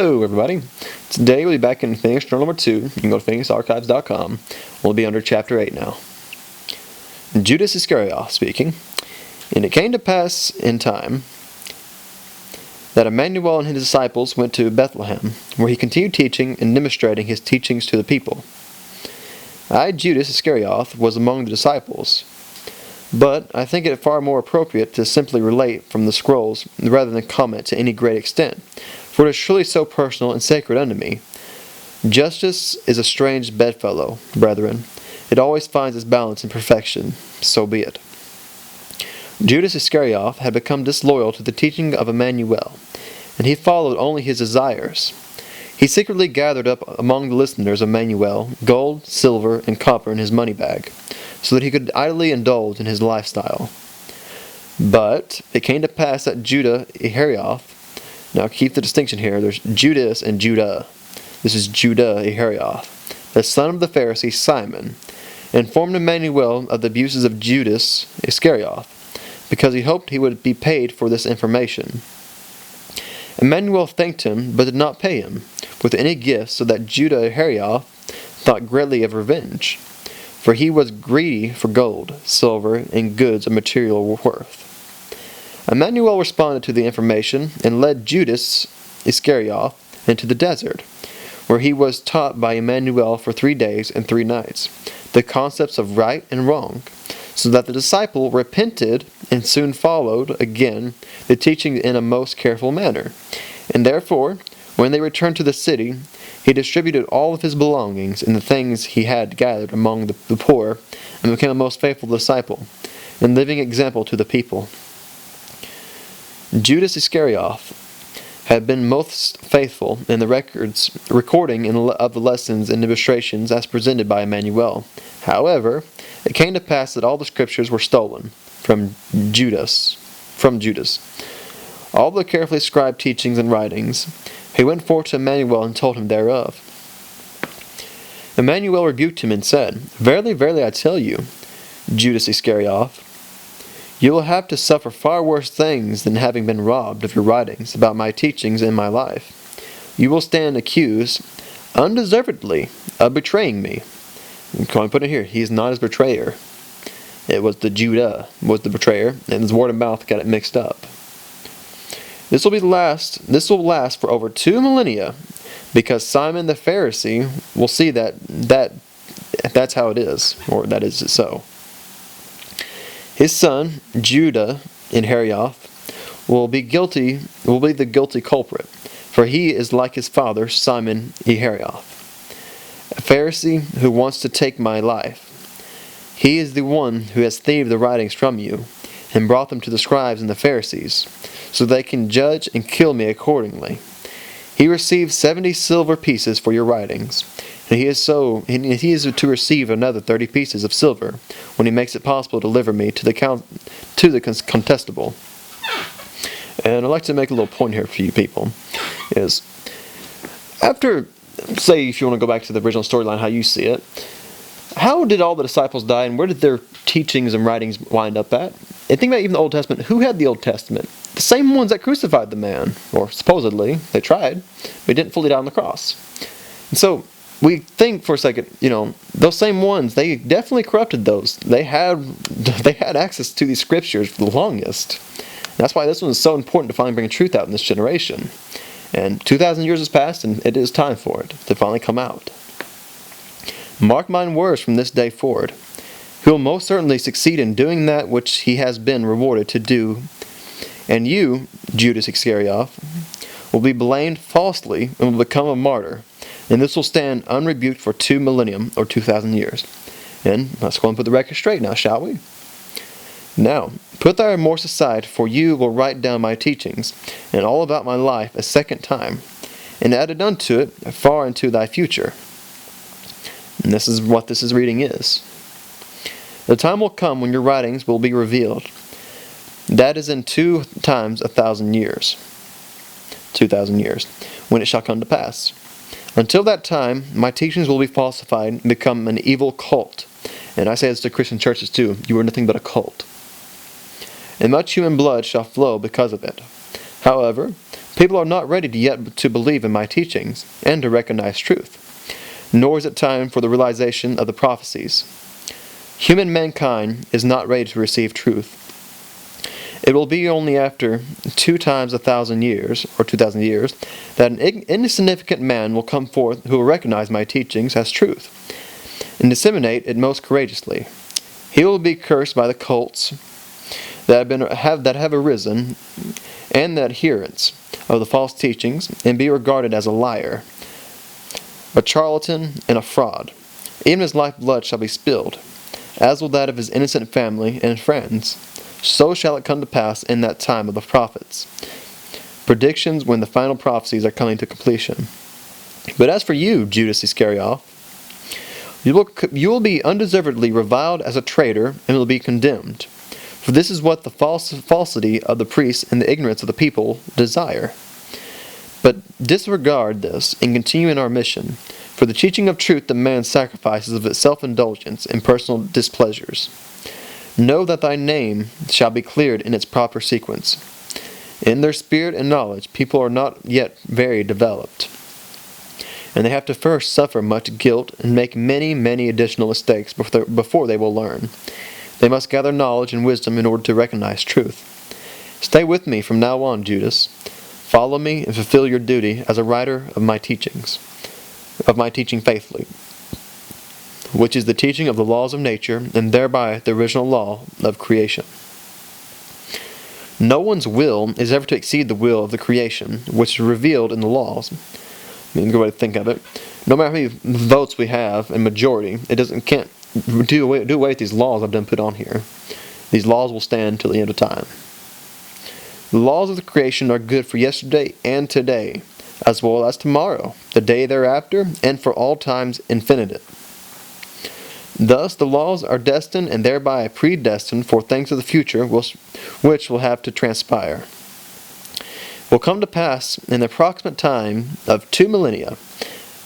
Hello everybody. Today we'll be back in Phoenix Journal number 2. You can go to phoenixarchives.com. We'll be under chapter 8 now. Judas Iscariot speaking. And it came to pass in time that Emmanuel and his disciples went to Bethlehem, where he continued teaching and demonstrating his teachings to the people. I, Judas Iscariot, was among the disciples. But I think it far more appropriate to simply relate from the scrolls rather than comment to any great extent, for it is truly so personal and sacred unto me. Justice is a strange bedfellow, brethren. It always finds its balance in perfection. So be it. Judas Iscariot had become disloyal to the teaching of Emmanuel, and he followed only his desires. He secretly gathered up among the listeners of Emmanuel gold, silver, and copper in his money bag, so that he could idly indulge in his lifestyle. But it came to pass that Judah Iscariot, now keep the distinction here, there's Judas and Judah. This is Judah Iscariot, the son of the Pharisee Simon, informed Emmanuel of the abuses of Judas Iscariot, because he hoped he would be paid for this information. Emmanuel thanked him, but did not pay him with any gifts, so that Judah Iscariot thought greatly of revenge, for he was greedy for gold, silver, and goods of material worth. Emmanuel responded to the information and led Judas Iscariot into the desert, where he was taught by Emmanuel for 3 days and 3 nights the concepts of right and wrong, so that the disciple repented and soon followed again the teaching in a most careful manner. And therefore, when they returned to the city, he distributed all of his belongings and the things he had gathered among the poor, and became a most faithful disciple, and living example to the people. Judas Iscariot had been most faithful in the recording of the lessons and illustrations as presented by Emmanuel. However, it came to pass that all the scriptures were stolen from Judas. All the carefully scribed teachings and writings. He went forth to Emmanuel and told him thereof. Emmanuel rebuked him and said, Verily, verily, I tell you, Judas Iscariot, you will have to suffer far worse things than having been robbed of your writings about my teachings in my life. You will stand accused, undeservedly, of betraying me. Can I put it here? He is not his betrayer. It was the Judah was the betrayer, and his word of mouth got it mixed up. This will last for over 2 millennia, because Simon the Pharisee will see that's how it is, or that is so. His son Judah Iscariot will be the guilty culprit, for he is like his father Simon Iscariot, a Pharisee who wants to take my life. He is the one who has thieved the writings from you, and brought them to the scribes and the Pharisees, so they can judge and kill me accordingly. He received 70 silver pieces for your writings, and he is to receive another 30 pieces of silver when he makes it possible to deliver me to the contestable. And I'd like to make a little point here for you people, is after, say if you want to go back to the original storyline, how you see it, how did all the disciples die, and where did their teachings and writings wind up at? And think about even the Old Testament. Who had the Old Testament? The same ones that crucified the man, or supposedly, they tried, but didn't fully die on the cross. And so, we think for a second, those same ones, they definitely corrupted those. They had access to these scriptures for the longest. And that's why this one is so important to finally bring truth out in this generation. And 2,000 years has passed, and it is time for it to finally come out. Mark mine words from this day forward. He will most certainly succeed in doing that which he has been rewarded to do. And you, Judas Iscariot, will be blamed falsely and will become a martyr. And this will stand unrebuked for 2 millennium, or 2,000 years. And let's go and put the record straight now, shall we? Now, put thy remorse aside, for you will write down my teachings, and all about my life a second time, and added unto it far into thy future. And this is what this reading is. The time will come when your writings will be revealed. That is in 2 times 1,000 years. 2,000 years, when it shall come to pass. Until that time, my teachings will be falsified and become an evil cult. And I say this to Christian churches too. You are nothing but a cult. And much human blood shall flow because of it. However, People are not ready yet to believe in my teachings and to recognize truth, nor is it time for the realization of the prophecies. Human mankind is not ready to receive truth. It will be only after 2 times 1,000 years, or 2,000 years, that an insignificant man will come forth who will recognize my teachings as truth, and disseminate it most courageously. He will be cursed by the cults that have arisen, and the adherents of the false teachings, and be regarded as a liar, a charlatan, and a fraud. Even his lifeblood shall be spilled, as will that of his innocent family and friends. So shall it come to pass in that time of the prophets. Predictions when the final prophecies are coming to completion. But as for you, Judas Iscariot, you will be undeservedly reviled as a traitor, and will be condemned. For this is what the falsity of the priests and the ignorance of the people desire. But disregard this, and continue in our mission. For the teaching of truth demands sacrifices of its self-indulgence and personal displeasures. Know that thy name shall be cleared in its proper sequence. In their spirit and knowledge, people are not yet very developed, and they have to first suffer much guilt and make many, many additional mistakes before they will learn. They must gather knowledge and wisdom in order to recognize truth. Stay with me from now on, Judas. Follow me and fulfill your duty as a writer of my teaching faithfully, which is the teaching of the laws of nature, and thereby the original law of creation. No one's will is ever to exceed the will of the creation, which is revealed in the laws. I mean, a good way to think of it. No matter how many votes we have in majority, can't do away with these laws I've done put on here. These laws will stand till the end of time. The laws of the creation are good for yesterday and today, as well as tomorrow, the day thereafter, and for all times infinite. Thus the laws are destined and thereby predestined for things of the future which will have to transpire. Will come to pass in the approximate time of 2 millennia,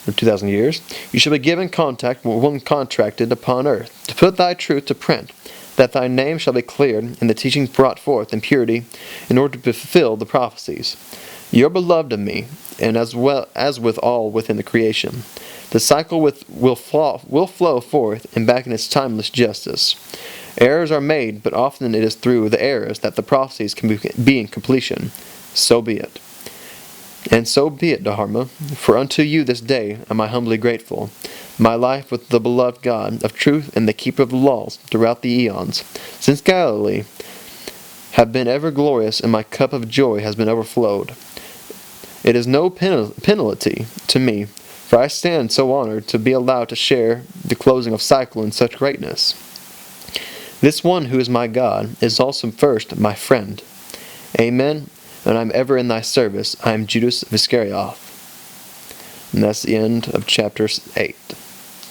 or 2,000 years, you shall be given contact with one contracted upon earth, to put thy truth to print, that thy name shall be cleared, and the teaching brought forth in purity, in order to fulfill the prophecies. You are beloved of me, and as well as with all within the creation. The cycle will flow forth and back in its timeless justice. Errors are made, but often it is through the errors that the prophecies can be in completion. So be it. And so be it, Dharma, for unto you this day am I humbly grateful. My life with the beloved God of truth and the keeper of the laws throughout the eons, since Galilee, have been ever glorious, and my cup of joy has been overflowed. It is no penalty to me, for I stand so honored to be allowed to share the closing of cycle in such greatness. This one who is my God is also first my friend. Amen. And I am ever in thy service. I am Judas of Iscariot. And that's the end of chapter 8.